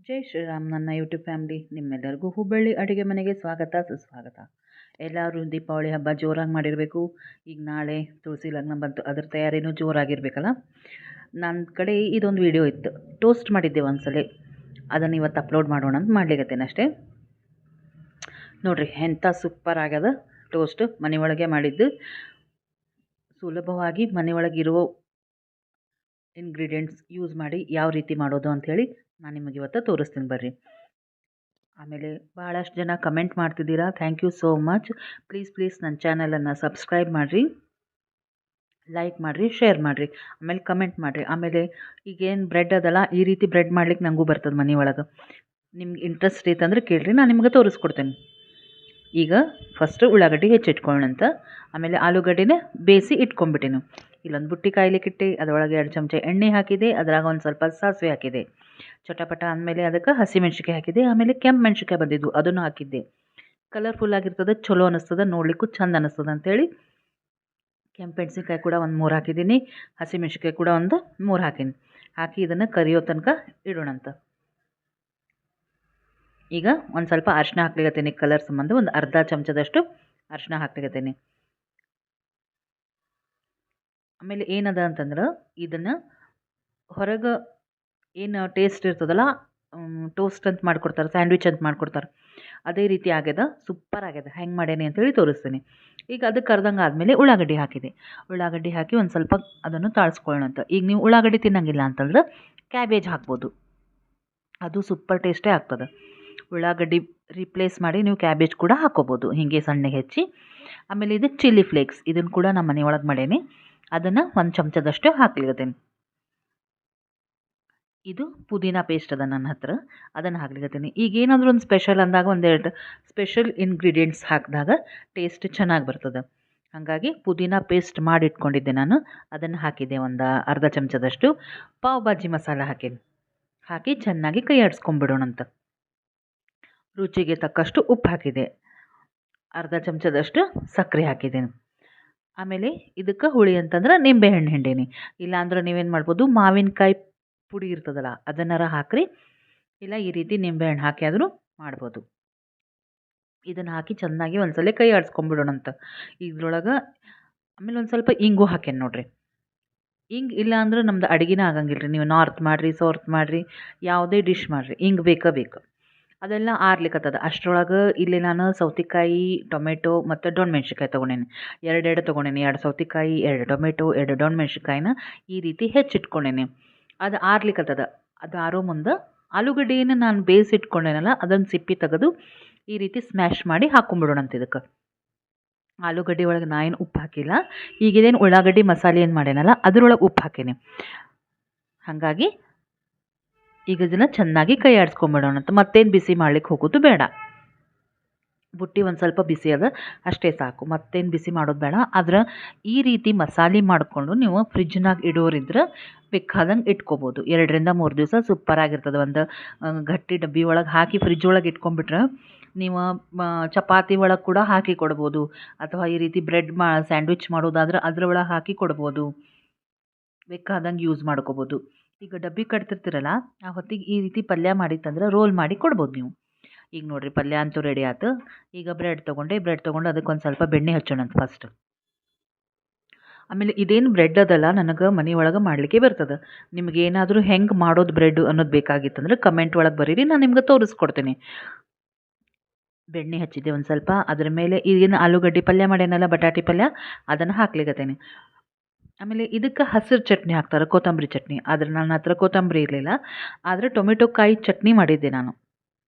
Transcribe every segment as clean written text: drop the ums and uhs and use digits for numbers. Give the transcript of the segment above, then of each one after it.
ಜೈ ಶ್ರೀರಾಮ್. ನನ್ನ YouTube family ನಿಮ್ಮೆಲ್ಲರಿಗೂ ಹುಬ್ಬಳ್ಳಿ ಅಡುಗೆ ಮನೆಗೆ ಸ್ವಾಗತ ಸುಸ್ವಾಗತ. ಎಲ್ಲರೂ ದೀಪಾವಳಿ ಹಬ್ಬ ಜೋರಾಗಿ ಮಾಡಿರಬೇಕು. ಈಗ ನಾಳೆ ತುಳಸಿ ಲಗ್ನ ಬಂತು, ಅದ್ರ ತಯಾರಿನೂ ಜೋರಾಗಿರ್ಬೇಕಲ್ಲ. ನನ್ನ ಕಡೆ ಇದೊಂದು ವಿಡಿಯೋ ಇತ್ತು, ಟೋಸ್ಟ್ ಮಾಡಿದ್ದೆ ಒಂದ್ಸಲ, ಅದನ್ನು ಇವತ್ತು ಅಪ್ಲೋಡ್ ಮಾಡೋಣ ಅಂತ ಮಾಡ್ಲಿಕ್ಕತ್ತೇನೆ ಅಷ್ಟೇ. ನೋಡಿರಿ ಎಂಥ ಸೂಪರ್ ಆಗ್ಯದ ಟೋಸ್ಟ್. ಮನೆಯೊಳಗೆ ಮಾಡಿದ್ದು, ಸುಲಭವಾಗಿ ಮನೆಯೊಳಗಿರೋ ಇಂಗ್ರೀಡಿಯೆಂಟ್ಸ್ ಯೂಸ್ ಮಾಡಿ ಯಾವ ರೀತಿ ಮಾಡೋದು ಅಂಥೇಳಿ ನಾನು ನಿಮಗೆ ಇವತ್ತು ತೋರಿಸ್ತೀನಿ ಬರ್ರಿ. ಆಮೇಲೆ ಭಾಳಷ್ಟು ಜನ ಕಮೆಂಟ್ ಮಾಡ್ತಿದ್ದೀರಾ, thank you so much. Please ನನ್ನ ಚಾನಲನ್ನು ಸಬ್ಸ್ಕ್ರೈಬ್ ಮಾಡಿರಿ, ಲೈಕ್ ಮಾಡಿರಿ, ಶೇರ್ ಮಾಡಿರಿ, ಆಮೇಲೆ ಕಮೆಂಟ್ ಮಾಡಿರಿ. ಆಮೇಲೆ ಈಗೇನು ಬ್ರೆಡ್ ಅದಲ್ಲ, ಈ ರೀತಿ ಬ್ರೆಡ್ ಮಾಡ್ಲಿಕ್ಕೆ ನನಗೂ ಬರ್ತದೆ ಮನೆಯೊಳಗೆ. ನಿಮ್ಗೆ ಇಂಟ್ರೆಸ್ಟ್ ಐತಂದ್ರೆ ಕೇಳಿರಿ, ನಾನು ನಿಮ್ಗೆ ತೋರಿಸ್ಕೊಡ್ತೇನೆ. ಈಗ ಫಸ್ಟು ಉಳ್ಳಾಗಡ್ಡಿ ಹೆಚ್ಚಿಟ್ಕೊಳ್ಳೋಣಂತ. ಆಮೇಲೆ ಆಲೂಗಡ್ಡೆನೇ ಬೇಯಿಸಿ ಇಟ್ಕೊಂಡ್ಬಿಟ್ಟಿನಿ. ಇಲ್ಲೊಂದು ಬುಟ್ಟಿ ಕಾಯ್ಲಿಕ್ಕೆ ಇಟ್ಟು ಅದರೊಳಗೆ 2 ಚಮಚ ಎಣ್ಣೆ ಹಾಕಿದೆ, ಅದ್ರಾಗ ಒಂದು ಸ್ವಲ್ಪ ಸಾಸಿವೆ ಹಾಕಿದೆ. ಚಟಪಟ ಅಂದಮೇಲೆ ಅದಕ್ಕೆ ಹಸಿಮೆಣ್ಸಿಕಾಯಿ ಹಾಕಿದೆ. ಆಮೇಲೆ ಕೆಂಪು ಮೆಣ್ಸಿಕಾಯಿ ಬಂದಿದ್ದು ಅದನ್ನು ಹಾಕಿದ್ದೆ. ಕಲರ್ಫುಲ್ ಆಗಿರ್ತದೆ, ಚಲೋ ಅನ್ನಿಸ್ತದೆ, ನೋಡ್ಲಿಕ್ಕೂ ಚಂದ ಅನ್ನಿಸ್ತದೆ ಅಂತೇಳಿ ಕೆಂಪು ಮೆಣ್ಸಿನ್ಕಾಯಿ ಕೂಡ ಒಂದು 3 ಹಾಕಿದ್ದೀನಿ. ಹಸಿಮೆಣ್ಸಿಕಾಯಿ ಕೂಡ ಒಂದು 3 ಹಾಕೀನಿ. ಹಾಕಿ ಇದನ್ನು ಕರಿಯೋ ತನಕ ಇಡೋಣಂತ. ಈಗ ಒಂದು ಸ್ವಲ್ಪ ಅರಿಶಿನ ಹಾಕ್ಲಿಕತ್ತೀನಿ, ಕಲರ್ ಸಂಬಂಧ ಒಂದು ಅರ್ಧ ಚಮಚದಷ್ಟು ಅರಿಶಿನ ಹಾಕ್ಲಿಕತ್ತೀನಿ. ಆಮೇಲೆ ಏನದ ಅಂತಂದ್ರೆ ಇದನ್ನು ಹೊರಗೆ ಏನು ಟೇಸ್ಟ್ ಇರ್ತದಲ್ಲ, ಟೋಸ್ಟ್ ಅಂತ ಮಾಡ್ಕೊಡ್ತಾರೆ, ಸ್ಯಾಂಡ್ವಿಚ್ ಅಂತ ಮಾಡ್ಕೊಡ್ತಾರೆ, ಅದೇ ರೀತಿ ಆಗ್ಯದ, ಸೂಪರ್ ಆಗ್ಯದ. ಹೆಂಗೆ ಮಾಡೇನಿ ಅಂತೇಳಿ ತೋರಿಸ್ತೀನಿ. ಈಗ ಅದಕ್ಕೆ ಕರ್ದಂಗೆ ಆದಮೇಲೆ ಉಳ್ಳಾಗಡ್ಡಿ ಹಾಕಿದೆ. ಉಳ್ಳಾಗಡ್ಡಿ ಹಾಕಿ ಒಂದು ಸ್ವಲ್ಪ ಅದನ್ನು ತಾಳ್ಸ್ಕೊಳ್ಳೋಣಂತ. ಈಗ ನೀವು ಉಳ್ಳಾಗಡ್ಡಿ ತಿನ್ನಂಗಿಲ್ಲ ಅಂತಂದ್ರೆ ಕ್ಯಾಬೇಜ್ ಹಾಕ್ಬೋದು, ಅದು ಸೂಪರ್ ಟೇಸ್ಟೇ ಆಗ್ತದೆ. ಉಳ್ಳಾಗಡ್ಡಿ ರಿಪ್ಲೇಸ್ ಮಾಡಿ ನೀವು ಕ್ಯಾಬೇಜ್ ಕೂಡ ಹಾಕೋಬೋದು, ಹೀಗೆ ಸಣ್ಣಗೆ ಹೆಚ್ಚಿ. ಆಮೇಲೆ ಇದು ಚಿಲ್ಲಿ ಫ್ಲೇಕ್ಸ್, ಇದನ್ನು ಕೂಡ ನಮ್ಮ ಮನೆಯೊಳಗೆ ಮಾಡೇನಿ, ಅದನ್ನು 1 ಚಮಚದಷ್ಟು ಹಾಕ್ಲಿಕತ್ತೀನಿ. ಇದು ಪುದೀನ ಪೇಸ್ಟ್ ಅದ ನನ್ನ ಹತ್ರ, ಅದನ್ನು ಹಾಕ್ಲಿಕತ್ತೀನಿ. ಈಗ ಏನಾದರೂ ಒಂದು ಸ್ಪೆಷಲ್ ಅಂದಾಗ 1-2 ಸ್ಪೆಷಲ್ ಇಂಗ್ರೀಡಿಯೆಂಟ್ಸ್ ಹಾಕಿದಾಗ ಟೇಸ್ಟ್ ಚೆನ್ನಾಗಿ ಬರ್ತದೆ. ಹಾಗಾಗಿ ಪುದೀನ ಪೇಸ್ಟ್ ಮಾಡಿ ಇಟ್ಕೊಂಡಿದ್ದೆ ನಾನು, ಅದನ್ನು ಹಾಕಿದ್ದೆ. ಒಂದು ಅರ್ಧ ಚಮಚದಷ್ಟು ಪಾವ್ ಭಾಜಿ ಮಸಾಲ ಹಾಕಿ ಚೆನ್ನಾಗಿ ಕೈ ಆಡಿಸ್ಕೊಂಡ್ಬಿಡೋಣಂತ. ರುಚಿಗೆ ತಕ್ಕಷ್ಟು ಉಪ್ಪು ಹಾಕಿದೆ, ಅರ್ಧ ಚಮಚದಷ್ಟು ಸಕ್ಕರೆ ಹಾಕಿದ್ದೇನೆ. ಆಮೇಲೆ ಇದಕ್ಕೆ ಹುಳಿ ಅಂತಂದ್ರೆ ನಿಂಬೆಹಣ್ಣು ಹಿಂಡೀನಿ. ಇಲ್ಲಾಂದ್ರೆ ನೀವೇನು ಮಾಡ್ಬೋದು, ಮಾವಿನಕಾಯಿ ಪುಡಿ ಇರ್ತದಲ್ಲ ಅದನ್ನಾರ ಹಾಕ್ರಿ, ಇಲ್ಲ ಈ ರೀತಿ ನಿಂಬೆಹಣ್ಣು ಹಾಕಿ ಆದರೂ ಮಾಡ್ಬೋದು. ಇದನ್ನು ಹಾಕಿ ಚೆನ್ನಾಗಿ ಒಂದ್ಸಲ ಕೈ ಆಡಿಸ್ಕೊಂಡ್ಬಿಡೋಣಂತ. ಇದ್ರೊಳಗೆ ಆಮೇಲೆ ಒಂದು ಸ್ವಲ್ಪ ಇಂಗು ಹಾಕೇನಿ ನೋಡ್ರಿ. ಇಂಗು ಇಲ್ಲ ಅಂದ್ರೆ ನಮ್ದು ಅಡುಗೆನೇ ಆಗಂಗಿಲ್ಲ ರೀ. ನೀವು ನಾರ್ತ್ ಮಾಡಿರಿ, ಸೌತ್ ಮಾಡಿರಿ, ಯಾವುದೇ ಡಿಶ್ ಮಾಡಿರಿ, ಇಂಗು ಬೇಕು. ಅದೆಲ್ಲ ಆರ್ಲಿಕ್ಕತ್ತದ ಅಷ್ಟರೊಳಗೆ. ಇಲ್ಲಿ ನಾನು ಸೌತೆಕಾಯಿ, ಟೊಮೆಟೊ ಮತ್ತು ಡೊಣ್ ಮೆಣ್ಸಿನ್ಕಾಯಿ ತೊಗೊಂಡೇನಿ. 2 ತೊಗೊಂಡೇನಿ. 2 ಸೌತೆಕಾಯಿ, 2 ಟೊಮೆಟೊ, 2 ಡೊಣ್ ಮೆಣ್ಸಿನ್ಕಾಯಿನ ಈ ರೀತಿ ಹೆಚ್ಚಿಟ್ಕೊಂಡೇನಿ. ಅದು ಆರ್ಲಿಕ್ಕತ್ತದ. ಅದು ಆರೋ ಮುಂದೆ ಆಲೂಗಡ್ಡೆಯನ್ನು ನಾನು ಬೇಯಿಸಿಟ್ಕೊಂಡೇನಲ್ಲ, ಅದನ್ನು ಸಿಪ್ಪಿ ತೆಗೆದು ಈ ರೀತಿ ಸ್ಮ್ಯಾಶ್ ಮಾಡಿ ಹಾಕೊಂಡ್ಬಿಡೋಣಂತ. ಇದಕ್ಕೆ ಆಲೂಗಡ್ಡೆ ಒಳಗೆ ನಾ ಏನು ಉಪ್ಪು ಹಾಕಿಲ್ಲ. ಈಗಿದೇನು ಉಳ್ಳಾಗಡ್ಡಿ ಮಸಾಲೆ ಏನು ಮಾಡೇನಲ್ಲ ಅದರೊಳಗೆ ಉಪ್ಪು ಹಾಕೀನಿ. ಹಾಗಾಗಿ ಈಗ ಇದನ್ನು ಚೆನ್ನಾಗಿ ಕೈ ಆಡಿಸ್ಕೊಂಬಿಡೋಣಂತ. ಮತ್ತೇನು ಬಿಸಿ ಮಾಡ್ಲಿಕ್ಕೆ ಹೋಗೋದು ಬೇಡ. ಬುಟ್ಟಿ ಒಂದು ಸ್ವಲ್ಪ ಬಿಸಿ ಅದ ಅಷ್ಟೇ ಸಾಕು, ಮತ್ತೇನು ಬಿಸಿ ಮಾಡೋದು ಬೇಡ. ಆದ್ರೆ ಈ ರೀತಿ ಮಸಾಲೆ ಮಾಡಿಕೊಂಡು ನೀವು ಫ್ರಿಜ್ನಾಗ ಇಡೋರಿದ್ರೆ ಬೇಕಾದಂಗೆ ಇಟ್ಕೋಬೋದು. 2-3 ದಿವಸ ಸೂಪರಾಗಿರ್ತದೆ. ಒಂದು ಗಟ್ಟಿ ಡಬ್ಬಿ ಒಳಗೆ ಹಾಕಿ ಫ್ರಿಜ್ ಒಳಗೆ ಇಟ್ಕೊಂಡ್ಬಿಟ್ರೆ ನೀವು ಚಪಾತಿ ಒಳಗೆ ಕೂಡ ಹಾಕಿ ಕೊಡ್ಬೋದು, ಅಥವಾ ಈ ರೀತಿ ಬ್ರೆಡ್ ಸ್ಯಾಂಡ್ವಿಚ್ ಮಾಡೋದಾದ್ರೆ ಅದ್ರೊಳಗೆ ಹಾಕಿ ಕೊಡ್ಬೋದು, ಬೇಕಾದಂಗೆ ಯೂಸ್ ಮಾಡ್ಕೋಬೋದು. ಈಗ ಡಬ್ಬಿ ಕಟ್ತಿರ್ತೀರಲ್ಲ, ಆ ಹೊತ್ತಿಗೆ ಈ ರೀತಿ ಪಲ್ಯ ಮಾಡಿತ್ತಂದ್ರೆ ರೋಲ್ ಮಾಡಿ ಕೊಡ್ಬೋದು ನೀವು. ಈಗ ನೋಡಿರಿ ಪಲ್ಯ ಅಂತೂ ರೆಡಿ ಆಯ್ತು. ಈಗ ಬ್ರೆಡ್ ತೊಗೊಂಡು ಅದಕ್ಕೊಂದು ಸ್ವಲ್ಪ ಬೆಣ್ಣೆ ಹಚ್ಚೋಣಂತ ಫಸ್ಟ್. ಆಮೇಲೆ ಇದೇನು ಬ್ರೆಡ್ ಅದಲ್ಲ, ನನಗೆ ಮನೆಯೊಳಗೆ ಮಾಡಲಿಕ್ಕೆ ಬರ್ತದೆ. ನಿಮಗೇನಾದರೂ ಹೆಂಗೆ ಮಾಡೋದು ಬ್ರೆಡ್ ಅನ್ನೋದು ಬೇಕಾಗಿತ್ತಂದ್ರೆ ಕಮೆಂಟ್ ಒಳಗೆ ಬರೀರಿ, ನಾನು ನಿಮ್ಗೆ ತೋರಿಸ್ಕೊಡ್ತೀನಿ. ಬೆಣ್ಣೆ ಹಚ್ಚಿದ್ದೆ ಒಂದು ಸ್ವಲ್ಪ. ಅದ್ರ ಮೇಲೆ ಈಗೇನು ಆಲೂಗಡ್ಡೆ ಪಲ್ಯ ಮಾಡೇನಲ್ಲ, ಬಟಾಟೆ ಪಲ್ಯ, ಅದನ್ನು ಹಾಕ್ಲಿಕ್ಕತ್ತೇನೆ. ಆಮೇಲೆ ಇದಕ್ಕೆ ಹಸಿರು ಚಟ್ನಿ ಹಾಕ್ತಾರೆ, ಕೊತ್ತಂಬರಿ ಚಟ್ನಿ. ಆದರೆ ನನ್ನ ಹತ್ರ ಕೊತ್ತಂಬರಿ ಇರಲಿಲ್ಲ, ಆದರೆ ಟೊಮೆಟೊ ಕಾಯಿ ಚಟ್ನಿ ಮಾಡಿದ್ದೆ ನಾನು,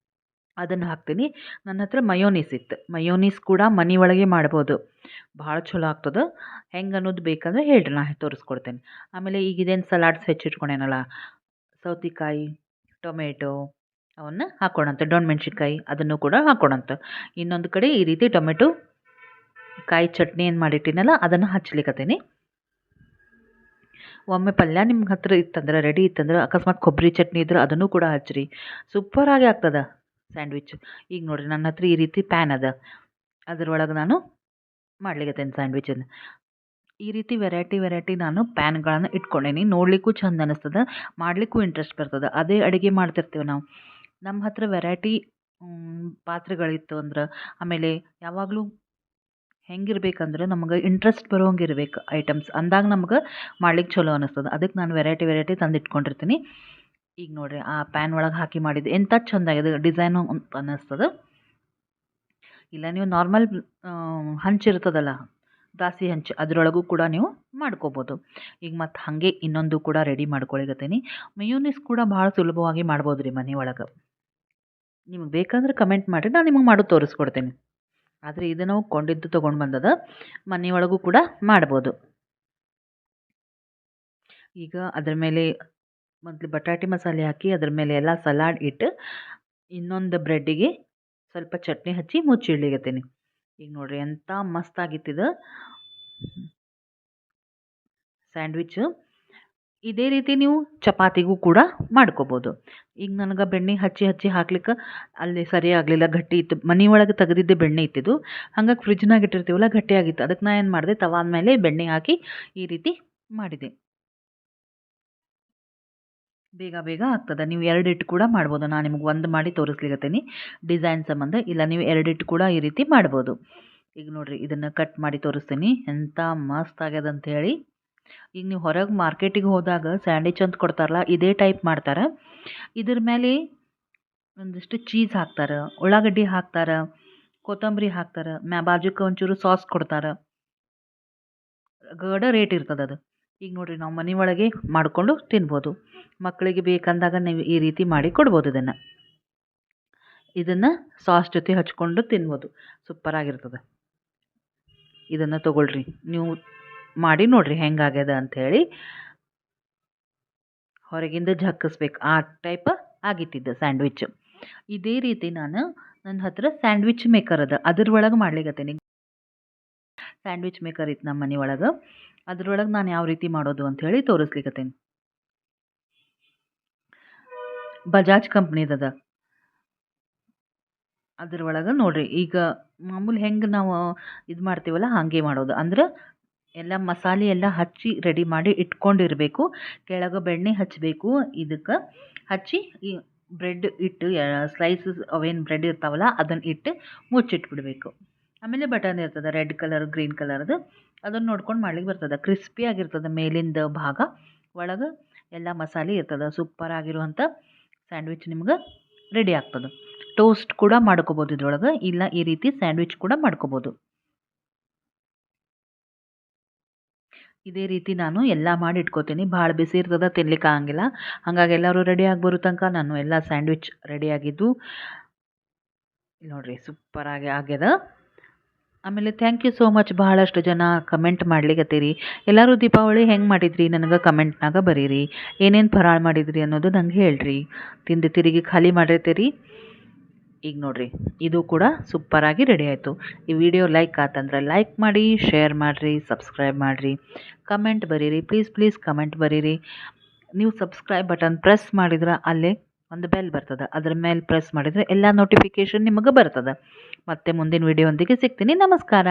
ಅದನ್ನು ಹಾಕ್ತೀನಿ. ನನ್ನ ಹತ್ರ ಮಯೋನೀಸ್ ಇತ್ತು, ಮಯೋನೀಸ್ ಕೂಡ ಮನೆಯೊಳಗೆ ಮಾಡ್ಬೋದು, ಭಾಳ ಚಲೋ ಆಗ್ತದೆ. ಹೆಂಗೆ ಅನ್ನೋದು ಬೇಕಂದ್ರೆ ಹೇಳ್ರಿ, ನಾನು ತೋರಿಸ್ಕೊಡ್ತೇನೆ. ಆಮೇಲೆ ಈಗ ಇದೇನು ಸಲಾಡ್ಸ್ ಹೆಚ್ಚಿಟ್ಕೊಂಡೇನಲ್ಲ, ಸೌತೆಕಾಯಿ, ಟೊಮೆಟೊ, ಅವನ್ನ ಹಾಕೋಣಂತ. ಡೊಣ್ ಮೆಣ್ಸಿನ್ಕಾಯಿ ಅದನ್ನು ಕೂಡ ಹಾಕೋಣಂತ. ಇನ್ನೊಂದು ಕಡೆ ಈ ರೀತಿ ಟೊಮೆಟೊ ಕಾಯಿ ಚಟ್ನಿ ಏನು ಮಾಡಿಟ್ಟಿನಲ್ಲ ಅದನ್ನು ಹಚ್ಲಿಕ್ಕತ್ತೀನಿ. ಒಮ್ಮೆ ಪಲ್ಯ ನಿಮ್ಮ ಹತ್ರ ಇತ್ತಂದ್ರೆ, ರೆಡಿ ಇತ್ತಂದ್ರೆ, ಅಕಸ್ಮಾತ್ ಕೊಬ್ಬರಿ ಚಟ್ನಿ ಇದ್ರೆ ಅದನ್ನು ಕೂಡ ಹಚ್ಚಿರಿ, ಸೂಪರಾಗಿ ಆಗ್ತದೆ ಸ್ಯಾಂಡ್ವಿಚ್. ಈಗ ನೋಡಿರಿ ನನ್ನ ಹತ್ರ ಈ ರೀತಿ ಪ್ಯಾನ್ ಅದ, ಅದರೊಳಗೆ ನಾನು ಮಾಡ್ಲಿಕ್ಕತ್ತೇನೆ ಸ್ಯಾಂಡ್ವಿಚನ್ನು. ಈ ರೀತಿ ವೆರೈಟಿ ನಾನು ಪ್ಯಾನ್ಗಳನ್ನು ಇಟ್ಕೊಂಡೇನಿ. ನೋಡಲಿಕ್ಕೂ ಚಂದ ಅನ್ನಿಸ್ತದೆ, ಮಾಡಲಿಕ್ಕೂ ಇಂಟ್ರೆಸ್ಟ್ ಬರ್ತದೆ. ಅದೇ ಅಡುಗೆ ಮಾಡ್ತಿರ್ತೀವಿ ನಾವು, ನಮ್ಮ ಹತ್ರ ವೆರೈಟಿ ಪಾತ್ರೆಗಳಿತ್ತು ಅಂದ್ರೆ ಆಮೇಲೆ ಯಾವಾಗಲೂ ಹೆಂಗಿರ್ಬೇಕಂದ್ರೆ ನಮಗೆ ಇಂಟ್ರೆಸ್ಟ್ ಬರೋಂಗೆ ಇರ್ಬೇಕು ಐಟಮ್ಸ್ ಅಂದಾಗ ನಮ್ಗೆ ಮಾಡ್ಲಿಕ್ಕೆ ಚಲೋ ಅನ್ನಿಸ್ತದೆ. ಅದಕ್ಕೆ ನಾನು ವೆರೈಟಿ ತಂದಿಟ್ಕೊಂಡಿರ್ತೀನಿ. ಈಗ ನೋಡಿರಿ ಆ ಪ್ಯಾನ್ ಒಳಗೆ ಹಾಕಿ ಮಾಡಿದ್ದು ಎಂಥ ಚೆಂದಾಗಿದೆ ಡಿಸೈನು ಅಂತ ಅನ್ನಿಸ್ತದೆ. ಇಲ್ಲ ನೀವು ನಾರ್ಮಲ್ ಹಂಚಿರ್ತದಲ್ಲ ದಾಸಿ ಹಂಚು ಅದರೊಳಗೂ ಕೂಡ ನೀವು ಮಾಡ್ಕೋಬೋದು. ಈಗ ಮತ್ತು ಹಾಗೆ ಇನ್ನೊಂದು ಕೂಡ ರೆಡಿ ಮಾಡ್ಕೊಳಿಗತ್ತೀನಿ. ಮಯೋನೀಸ್ ಕೂಡ ಭಾಳ ಸುಲಭವಾಗಿ ಮಾಡ್ಬೋದು ರೀ ಮನೆ ಒಳಗೆ. ನಿಮಗೆ ಬೇಕಂದ್ರೆ ಕಮೆಂಟ್ ಮಾಡಿರಿ, ನಾನು ನಿಮಗೆ ಮಾಡೋದು ತೋರಿಸ್ಕೊಡ್ತೀನಿ. ಆದರೆ ಇದು ನಾವು ಕೊಂಡಿದ್ದು ತೊಗೊಂಡು ಬಂದದ, ಮನೆಯೊಳಗೂ ಕೂಡ ಮಾಡ್ಬೋದು. ಈಗ ಅದ್ರ ಮೇಲೆ ಮೊದಲು ಬಟಾಟೆ ಮಸಾಲೆ ಹಾಕಿ ಅದ್ರ ಮೇಲೆ ಎಲ್ಲ ಸಲಾಡ್ ಇಟ್ಟು ಇನ್ನೊಂದು ಬ್ರೆಡ್ಡಿಗೆ ಸ್ವಲ್ಪ ಚಟ್ನಿ ಹಚ್ಚಿ ಮುಚ್ಚಿಡ್ಲಿಗತ್ತೀನಿ. ಈಗ ನೋಡಿರಿ ಎಂಥ ಮಸ್ತ್ ಆಗಿತ್ತಿದು ಸ್ಯಾಂಡ್ವಿಚ್. ಇದೇ ರೀತಿ ನೀವು ಚಪಾತಿಗೂ ಕೂಡ ಮಾಡ್ಕೋಬೋದು. ಈಗ ನನಗೆ ಬೆಣ್ಣೆ ಹಚ್ಚಿ ಹಾಕ್ಲಿಕ್ಕೆ ಅಲ್ಲಿ ಸರಿ ಆಗಲಿಲ್ಲ, ಗಟ್ಟಿ ಇತ್ತು. ಮನೆ ಒಳಗೆ ತೆಗೆದಿದ್ದೆ ಬೆಣ್ಣೆ ಇತ್ತಿದ್ದು, ಹಂಗಾಗಿ ಫ್ರಿಜ್ನಾಗ ಇಟ್ಟಿರ್ತೀವಲ್ಲ ಗಟ್ಟಿಯಾಗಿತ್ತು. ಅದಕ್ಕೆ ನಾನು ಏನು ಮಾಡಿದೆ, ತವಾದ ಮೇಲೆ ಬೆಣ್ಣೆ ಹಾಕಿ ಈ ರೀತಿ ಮಾಡಿದೆ. ಬೇಗ ಆಗ್ತದೆ. ನೀವು 2 ಇಟ್ಟು ಕೂಡ ಮಾಡ್ಬೋದು. ನಾನು ನಿಮಗೆ ಒಂದು ಮಾಡಿ ತೋರಿಸ್ಲಿಕತ್ತೀನಿ ಡಿಸೈನ್ ಸಂಬಂಧ. ಇಲ್ಲ ನೀವು 2 ಇಟ್ಟು ಕೂಡ ಈ ರೀತಿ ಮಾಡ್ಬೋದು. ಈಗ ನೋಡಿರಿ ಇದನ್ನು ಕಟ್ ಮಾಡಿ ತೋರಿಸ್ತೀನಿ ಎಂಥ ಮಸ್ತ್ ಆಗ್ಯದ ಅಂತ ಹೇಳಿ. ಈಗ ನೀವು ಹೊರಗೆ ಮಾರ್ಕೆಟಿಗೆ ಹೋದಾಗ ಸ್ಯಾಂಡ್ವಿಚ್ ಅಂತ ಕೊಡ್ತಾರಲ್ಲ ಇದೇ ಟೈಪ್ ಮಾಡ್ತಾರೆ. ಇದ್ರ ಮೇಲೆ ಒಂದಿಷ್ಟು ಚೀಸ್ ಹಾಕ್ತಾರೆ, ಉಳ್ಳಾಗಡ್ಡಿ ಹಾಕ್ತಾರೆ, ಕೊತ್ತಂಬರಿ ಹಾಕ್ತಾರೆ, ಬಾಜುಕ್ಕೆ ಒಂಚೂರು ಸಾಸ್ ಕೊಡ್ತಾರೆ. ಗಡ ರೇಟ್ ಇರ್ತದೆ ಅದು. ಈಗ ನೋಡಿರಿ ನಾವು ಮನೆ ಒಳಗೆ ಮಾಡಿಕೊಂಡು ತಿನ್ಬೋದು. ಮಕ್ಕಳಿಗೆ ಬೇಕಂದಾಗ ನೀವು ಈ ರೀತಿ ಮಾಡಿ ಕೊಡ್ಬೋದು. ಇದನ್ನು ಸಾಸ್ ಜೊತೆ ಹಚ್ಕೊಂಡು ತಿನ್ಬೋದು, ಸೂಪರಾಗಿರ್ತದೆ. ಇದನ್ನು ತೊಗೊಳ್ರಿ, ನೀವು ಮಾಡಿ ನೋಡಿರಿ ಹೆಂಗಾಗ್ಯದ ಅಂಥೇಳಿ. ಹೊರಗಿಂದ ಝಕ್ಕಿಸ್ಬೇಕು ಆ ಟೈಪ್ ಆಗಿತ್ತಿದ್ದು ಸ್ಯಾಂಡ್ವಿಚ್. ಇದೇ ರೀತಿ ನನ್ನ ಹತ್ರ ಸ್ಯಾಂಡ್ವಿಚ್ ಮೇಕರ್ ಅದ, ಅದ್ರೊಳಗೆ ಮಾಡ್ಲಿಕತ್ತೀನಿ. ಸ್ಯಾಂಡ್ವಿಚ್ ಮೇಕರ್ ಇತ್ತು ನಮ್ಮ ಮನೆ ಒಳಗೆ, ಅದ್ರೊಳಗೆ ನಾನು ಯಾವ ರೀತಿ ಮಾಡೋದು ಅಂಥೇಳಿ ತೋರಿಸ್ಲಿಕತ್ತೀನಿ. ಬಜಾಜ್ ಕಂಪ್ನಿದದ. ಅದ್ರೊಳಗೆ ನೋಡಿರಿ ಈಗ ಮಾಮೂಲಿ ಹೆಂಗೆ ನಾವು ಇದು ಮಾಡ್ತೀವಲ್ಲ ಹಾಗೆ ಮಾಡೋದು. ಅಂದ್ರೆ ಎಲ್ಲ ಮಸಾಲೆ ಎಲ್ಲ ಹಚ್ಚಿ ರೆಡಿ ಮಾಡಿ ಇಟ್ಕೊಂಡಿರಬೇಕು. ಕೆಳಗೆ ಬೆಣ್ಣೆ ಹಚ್ಚಬೇಕು. ಇದಕ್ಕೆ ಹಚ್ಚಿ ಈ ಬ್ರೆಡ್ ಇಟ್ಟು ಸ್ಲೈಸಸ್ ಅವೇನು ಬ್ರೆಡ್ ಇರ್ತಾವಲ್ಲ ಅದನ್ನು ಇಟ್ಟು ಮುಚ್ಚಿಟ್ಬಿಡ್ಬೇಕು. ಆಮೇಲೆ ಬಟನ್ ಇರ್ತದೆ ರೆಡ್ ಕಲರ್ ಗ್ರೀನ್ ಕಲರ್ದು, ಅದನ್ನು ನೋಡ್ಕೊಂಡು ಮಾಡ್ಲಿಕ್ಕೆ ಬರ್ತದೆ. ಕ್ರಿಸ್ಪಿ ಆಗಿರ್ತದೆ ಮೇಲಿಂದ ಭಾಗ, ಒಳಗೆ ಎಲ್ಲ ಮಸಾಲೆ ಇರ್ತದೆ. ಸೂಪರ್ ಆಗಿರುವಂಥ ಸ್ಯಾಂಡ್ವಿಚ್ ನಿಮ್ಗೆ ರೆಡಿ ಆಗ್ತದೆ. ಟೋಸ್ಟ್ ಕೂಡ ಮಾಡ್ಕೋಬೋದು ಇದ್ರೊಳಗೆ, ಇಲ್ಲ ಈ ರೀತಿ ಸ್ಯಾಂಡ್ವಿಚ್ ಕೂಡ ಮಾಡ್ಕೋಬೋದು. ಇದೇ ರೀತಿ ನಾನು ಎಲ್ಲ ಮಾಡಿ ಇಟ್ಕೋತೀನಿ. ಭಾಳ ಬಿಸಿ ಇರ್ತದೆ, ತಿನ್ಲಿಕ್ಕೆ ಆಗಂಗಿಲ್ಲ. ಹಾಗಾಗಿ ಎಲ್ಲರೂ ರೆಡಿ ಆಗಿ ಬರೋ ತನಕ ನಾನು ಎಲ್ಲ ಸ್ಯಾಂಡ್ವಿಚ್ ರೆಡಿಯಾಗಿದ್ದು ನೋಡಿರಿ ಸೂಪರಾಗಿ ಆಗ್ಯದ. ಆಮೇಲೆ ಥ್ಯಾಂಕ್ ಯು ಸೋ ಮಚ್. ಬಹಳಷ್ಟು ಜನ ಕಮೆಂಟ್ ಮಾಡ್ಲಿಕತ್ತೀರಿ. ಎಲ್ಲರೂ ದೀಪಾವಳಿ ಹೆಂಗೆ ಮಾಡಿದ್ರಿ ನನಗೆ ಕಮೆಂಟ್ನಾಗ ಬರೀರಿ. ಏನೇನು ಫರಾಳ ಮಾಡಿದ್ರಿ ಅನ್ನೋದು ನಂಗೆ ಹೇಳ್ರಿ. ತಿಂದು ತಿರುಗಿ ಖಾಲಿ ಮಾಡಿರ್ತೀರಿ. ಈಗ ನೋಡಿರಿ ಇದು ಕೂಡ ಸೂಪರಾಗಿ ರೆಡಿ ಆಯಿತು. ಈ ವಿಡಿಯೋ ಲೈಕ್ ಆತಂದ್ರೆ ಲೈಕ್ ಮಾಡಿ, ಶೇರ್ ಮಾಡಿರಿ, ಸಬ್ಸ್ಕ್ರೈಬ್ ಮಾಡಿರಿ, ಕಮೆಂಟ್ ಬರೀರಿ. ಪ್ಲೀಸ್ ಕಮೆಂಟ್ ಬರೀರಿ. ನೀವು ಸಬ್ಸ್ಕ್ರೈಬ್ ಬಟನ್ ಪ್ರೆಸ್ ಮಾಡಿದ್ರೆ ಅಲ್ಲೇ ಒಂದು ಬೆಲ್ ಬರ್ತದೆ, ಅದ್ರ ಮೇಲೆ ಪ್ರೆಸ್ ಮಾಡಿದರೆ ಎಲ್ಲ ನೋಟಿಫಿಕೇಷನ್ ನಿಮಗೆ ಬರ್ತದೆ. ಮತ್ತೆ ಮುಂದಿನ ವಿಡಿಯೋ ಒಂದಿಗೆ ಸಿಗ್ತೀನಿ. ನಮಸ್ಕಾರ.